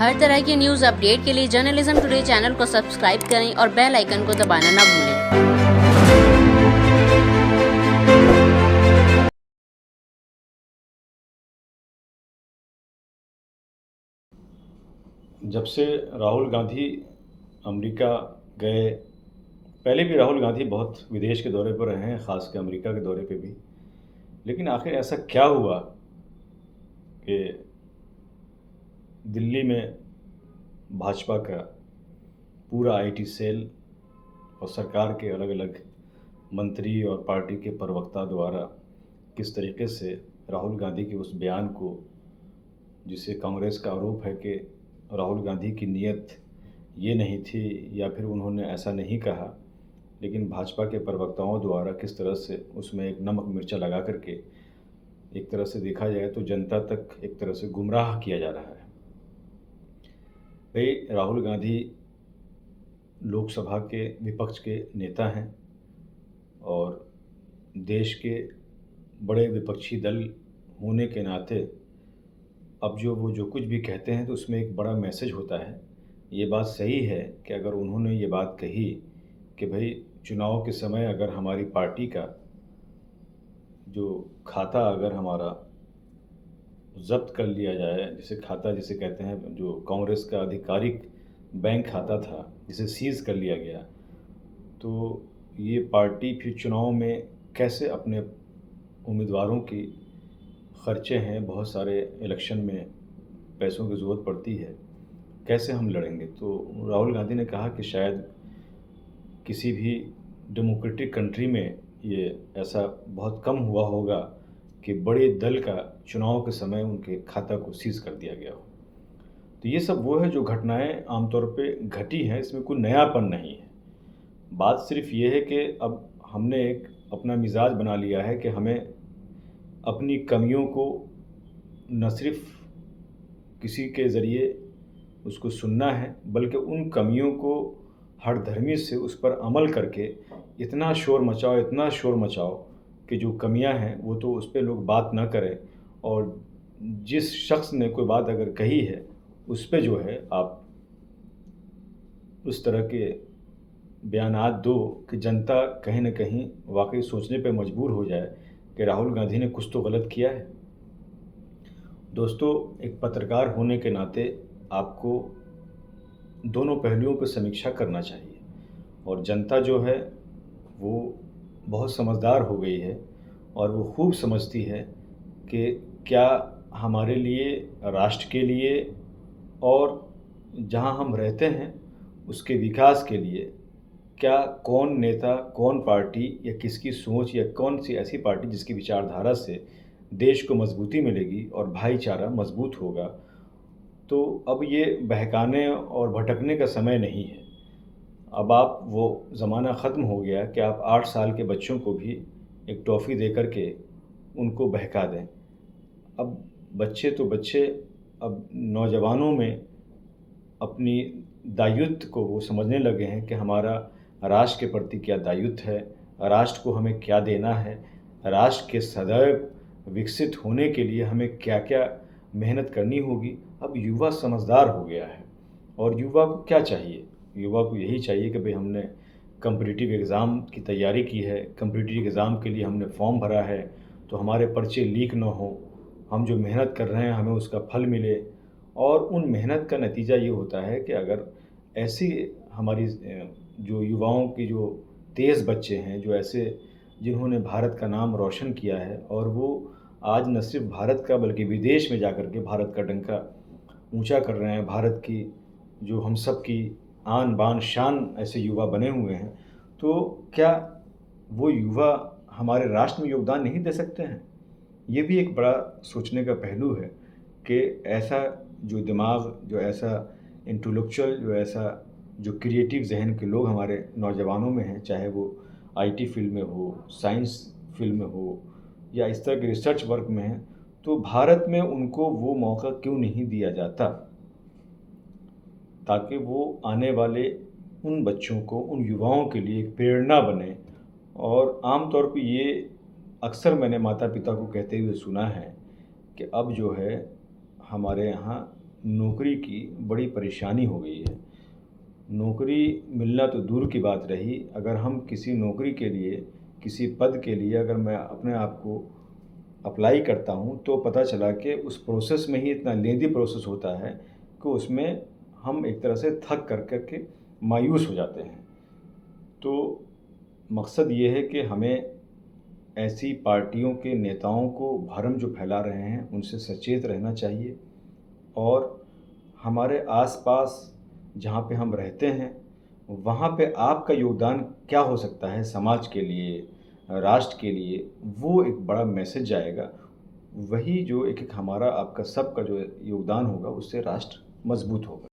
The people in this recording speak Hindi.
हर तरह की न्यूज अपडेट के लिए जर्नलिज्म टुडे चैनल को सब्सक्राइब करें और बेल आइकन को दबाना ना भूलें। जब से राहुल गांधी अमेरिका गए, पहले भी राहुल गांधी बहुत विदेश के दौरे पर रहे हैं, ख़ास कर अमेरिका के दौरे पे भी। लेकिन आखिर ऐसा क्या हुआ कि दिल्ली में भाजपा का पूरा आईटी सेल और सरकार के अलग अलग मंत्री और पार्टी के प्रवक्ता द्वारा किस तरीके से राहुल गांधी के उस बयान को, जिसे कांग्रेस का आरोप है कि राहुल गांधी की नीयत ये नहीं थी या फिर उन्होंने ऐसा नहीं कहा, लेकिन भाजपा के प्रवक्ताओं द्वारा किस तरह से उसमें एक नमक मिर्चा लगा करके एक तरह से देखा जाए तो जनता तक एक तरह से गुमराह किया जा रहा है। भाई, राहुल गांधी लोकसभा के विपक्ष के नेता हैं और देश के बड़े विपक्षी दल होने के नाते अब जो कुछ भी कहते हैं तो उसमें एक बड़ा मैसेज होता है। ये बात सही है कि अगर उन्होंने ये बात कही कि भाई चुनाव के समय अगर हमारी पार्टी का जो खाता अगर हमारा ज़ब्त कर लिया जाए, जिसे खाता जिसे कहते हैं, जो कांग्रेस का आधिकारिक बैंक खाता था जिसे सीज़ कर लिया गया, तो ये पार्टी फिर चुनाव में कैसे अपने उम्मीदवारों की ख़र्चे हैं, बहुत सारे इलेक्शन में पैसों की ज़रूरत पड़ती है, कैसे हम लड़ेंगे। तो राहुल गांधी ने कहा कि शायद किसी भी डेमोक्रेटिक कंट्री में ये ऐसा बहुत कम हुआ होगा कि बड़े दल का चुनाव के समय उनके खाता को सीज कर दिया गया हो। तो ये सब वो है जो घटनाएं आमतौर पे घटी हैं, इसमें कोई नयापन नहीं है। बात सिर्फ ये है कि अब हमने एक अपना मिजाज बना लिया है कि हमें अपनी कमियों को न सिर्फ किसी के ज़रिए उसको सुनना है, बल्कि उन कमियों को हठधर्मी से उस पर अमल करके इतना शोर मचाओ कि जो कमियां हैं वो तो उस पर लोग बात ना करें, और जिस शख्स ने कोई बात अगर कही है उस पे जो है आप उस तरह के बयानात दो कि जनता कहीं ना कहीं वाकई सोचने पे मजबूर हो जाए कि राहुल गांधी ने कुछ तो गलत किया है। दोस्तों, एक पत्रकार होने के नाते आपको दोनों पहलुओं पर समीक्षा करना चाहिए, और जनता जो है वो बहुत समझदार हो गई है और वो खूब समझती है कि क्या हमारे लिए, राष्ट्र के लिए और जहां हम रहते हैं उसके विकास के लिए क्या कौन नेता, कौन पार्टी या किसकी सोच या कौन सी ऐसी पार्टी जिसकी विचारधारा से देश को मजबूती मिलेगी और भाईचारा मजबूत होगा। तो अब ये बहकाने और भटकने का समय नहीं है। अब आप वो ज़माना ख़त्म हो गया कि आप 8 साल के बच्चों को भी एक टॉफ़ी दे कर के उनको बहका दें। अब बच्चे तो बच्चे, अब नौजवानों में अपनी दायित्व को वो समझने लगे हैं कि हमारा राष्ट्र के प्रति क्या दायित्व है, राष्ट्र को हमें क्या देना है, राष्ट्र के सदैव विकसित होने के लिए हमें क्या क्या मेहनत करनी होगी। अब युवा समझदार हो गया है और युवा को क्या चाहिए? युवा को यही चाहिए कि भाई हमने कम्पिटिटिव एग्ज़ाम की तैयारी की है, कम्पिटिटिव एग्ज़ाम के लिए हमने फॉर्म भरा है, तो हमारे पर्चे लीक ना हो, हम जो मेहनत कर रहे हैं हमें उसका फल मिले। और उन मेहनत का नतीजा ये होता है कि अगर ऐसी हमारी जो युवाओं की जो तेज़ बच्चे हैं, जो ऐसे जिन्होंने भारत का नाम रोशन किया है और वो आज न सिर्फ भारत का बल्कि विदेश में जाकर के भारत का डंका ऊंचा कर रहे हैं, भारत की जो हम सब की आन बान शान ऐसे युवा बने हुए हैं, तो क्या वो युवा हमारे राष्ट्र में योगदान नहीं दे सकते हैं? ये भी एक बड़ा सोचने का पहलू है कि ऐसा जो दिमाग, जो ऐसा इंटेलेक्चुअल, जो ऐसा जो क्रिएटिव जहन के लोग हमारे नौजवानों में हैं, चाहे वो आईटी फील्ड में हो, साइंस फील्ड में हो या इस तरह के रिसर्च वर्क में हैं, तो भारत में उनको वो मौका क्यों नहीं दिया जाता ताकि वो आने वाले उन बच्चों को, उन युवाओं के लिए एक प्रेरणा बने। और आम तौर पे ये अक्सर मैंने माता पिता को कहते हुए सुना है कि अब जो है हमारे यहाँ नौकरी की बड़ी परेशानी हो गई है। नौकरी मिलना तो दूर की बात रही, अगर हम किसी नौकरी के लिए, किसी पद के लिए अगर मैं अपने आप को अप्लाई करता हूँ, तो पता चला कि उस प्रोसेस में ही इतना लेंदी प्रोसेस होता है कि उसमें हम एक तरह से थक कर के मायूस हो जाते हैं। तो मकसद ये है कि हमें ऐसी पार्टियों के नेताओं को भरम जो फैला रहे हैं, उनसे सचेत रहना चाहिए और हमारे आस-पास जहाँ पे हम रहते हैं, वहाँ पे आपका योगदान क्या हो सकता है समाज के लिए, राष्ट्र के लिए, वो एक बड़ा मैसेज जाएगा। वही जो एक-एक हमारा आपका सबका जो योगदान होगा, उससे राष्ट्र मज़बूत होगा।